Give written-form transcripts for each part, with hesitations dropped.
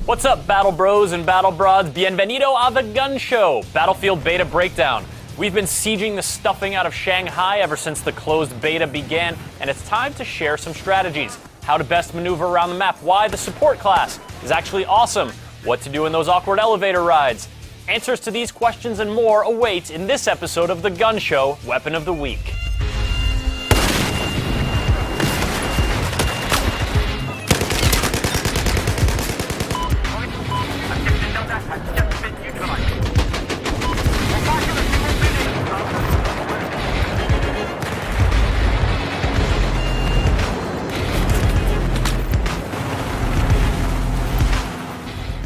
What's up, Battle Bros and Battle Broads? Bienvenido a the Gun Show, Battlefield Beta Breakdown. We've been sieging the stuffing out of Shanghai ever since the closed beta began, and it's time to share some strategies. How to best maneuver around the map, why the support class is actually awesome, what to do in those awkward elevator rides. Answers to these questions and more await in this episode of the Gun Show, Weapon of the Week.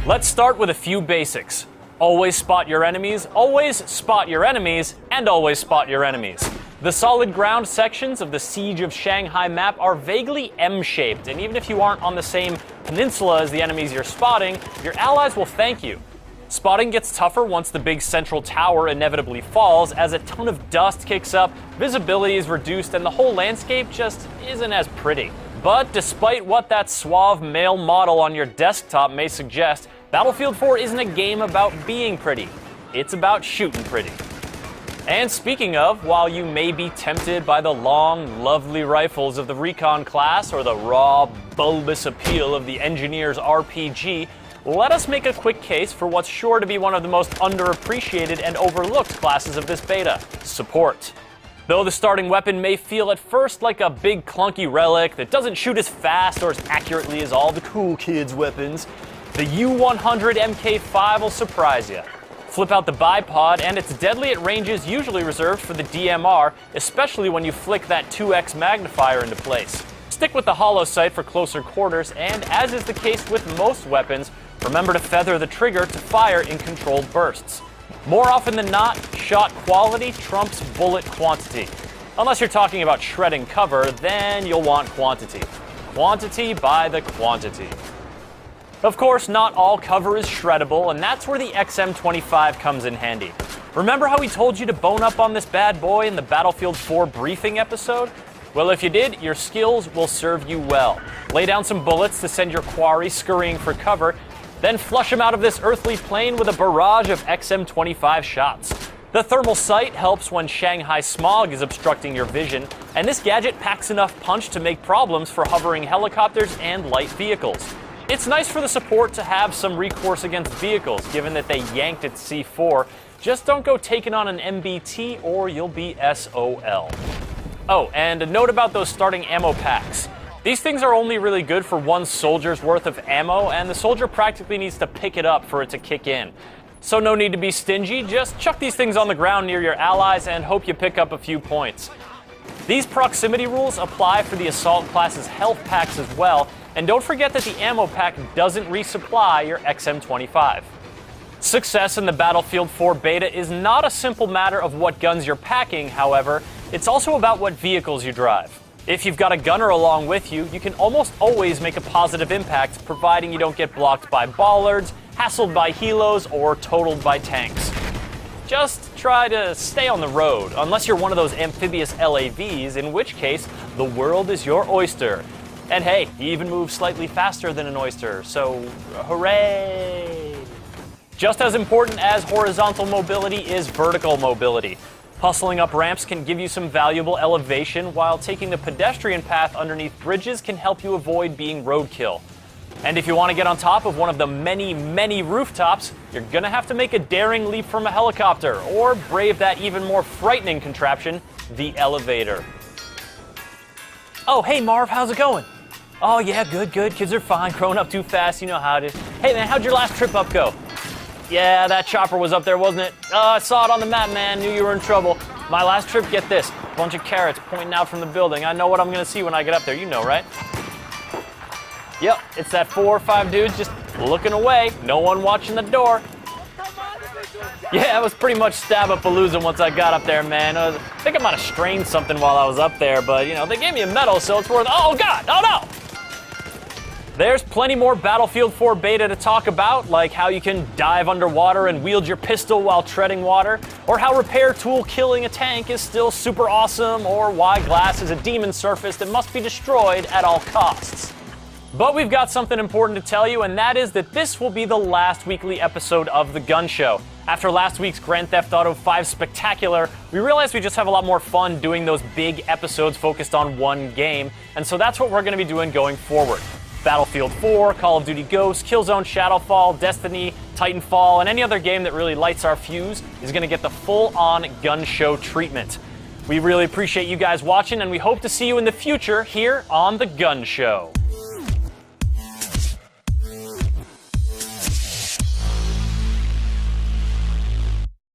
Let's start with a few basics. Always spot your enemies, always spot your enemies, and always spot your enemies. The solid ground sections of the Siege of Shanghai map are vaguely M-shaped, and even if you aren't on the same peninsula as the enemies you're spotting, your allies will thank you. Spotting gets tougher once the big central tower inevitably falls, as a ton of dust kicks up, visibility is reduced, and the whole landscape just isn't as pretty. But despite what that suave male model on your desktop may suggest, Battlefield 4 isn't a game about being pretty. It's about shooting pretty. And speaking of, while you may be tempted by the long, lovely rifles of the Recon class or the raw, bulbous appeal of the Engineer's RPG, let us make a quick case for what's sure to be one of the most underappreciated and overlooked classes of this beta: support. Though the starting weapon may feel at first like a big clunky relic that doesn't shoot as fast or as accurately as all the cool kids' weapons, the U-100 MK5 will surprise you. Flip out the bipod and it's deadly at ranges usually reserved for the DMR, especially when you flick that 2x magnifier into place. Stick with the hollow sight for closer quarters, and as is the case with most weapons, remember to feather the trigger to fire in controlled bursts. More often than not, shot quality trumps bullet quantity. Unless you're talking about shredding cover, then you'll want quantity. Quantity by the quantity. Of course, not all cover is shreddable, and that's where the XM25 comes in handy. Remember how we told you to bone up on this bad boy in the Battlefield 4 briefing episode? Well, if you did, your skills will serve you well. Lay down some bullets to send your quarry scurrying for cover, then flush them out of this earthly plane with a barrage of XM25 shots. The thermal sight helps when Shanghai smog is obstructing your vision, and this gadget packs enough punch to make problems for hovering helicopters and light vehicles. It's nice for the support to have some recourse against vehicles, given that they yanked its C4. Just don't go taking on an MBT or you'll be SOL. Oh, and a note about those starting ammo packs. These things are only really good for one soldier's worth of ammo, and the soldier practically needs to pick it up for it to kick in. So no need to be stingy, just chuck these things on the ground near your allies and hope you pick up a few points. These proximity rules apply for the assault class's health packs as well, and don't forget that the ammo pack doesn't resupply your XM25. Success in the Battlefield 4 beta is not a simple matter of what guns you're packing, however, it's also about what vehicles you drive. If you've got a gunner along with you, you can almost always make a positive impact, providing you don't get blocked by bollards, hassled by helos, or totaled by tanks. Just try to stay on the road, unless you're one of those amphibious LAVs, in which case, the world is your oyster. And hey, you even move slightly faster than an oyster, so hooray! Just as important as horizontal mobility is vertical mobility. Hustling up ramps can give you some valuable elevation, while taking the pedestrian path underneath bridges can help you avoid being roadkill. And if you want to get on top of one of the many, many rooftops, you're gonna have to make a daring leap from a helicopter, or brave that even more frightening contraption, the elevator. Oh, hey Marv, how's it going? Oh yeah, good. Kids are fine, growing up too fast, you know how it is. Hey man, how'd your last trip up go? Yeah, that chopper was up there, wasn't it? I saw it on the map, man. Knew you were in trouble. My last trip, get this. Bunch of carrots pointing out from the building. I know what I'm gonna see when I get up there. You know, right? Yep, it's that 4 or 5 dudes just looking away. No one watching the door. Yeah, it was pretty much stab-a-palooza once I got up there, man. I think I might have strained something while I was up there, but, you know, they gave me a medal, so it's worth... Oh, God! Oh, no! There's plenty more Battlefield 4 beta to talk about, like how you can dive underwater and wield your pistol while treading water, or how repair tool killing a tank is still super awesome, or why glass is a demon surface that must be destroyed at all costs. But we've got something important to tell you, and that is that this will be the last weekly episode of The Gun Show. After last week's Grand Theft Auto 5 Spectacular, we realized we just have a lot more fun doing those big episodes focused on one game, and so that's what we're going to be doing going forward. Battlefield 4, Call of Duty Ghosts, Killzone Shadowfall, Destiny, Titanfall, and any other game that really lights our fuse is going to get the full-on Gun Show treatment. We really appreciate you guys watching, and we hope to see you in the future here on The Gun Show.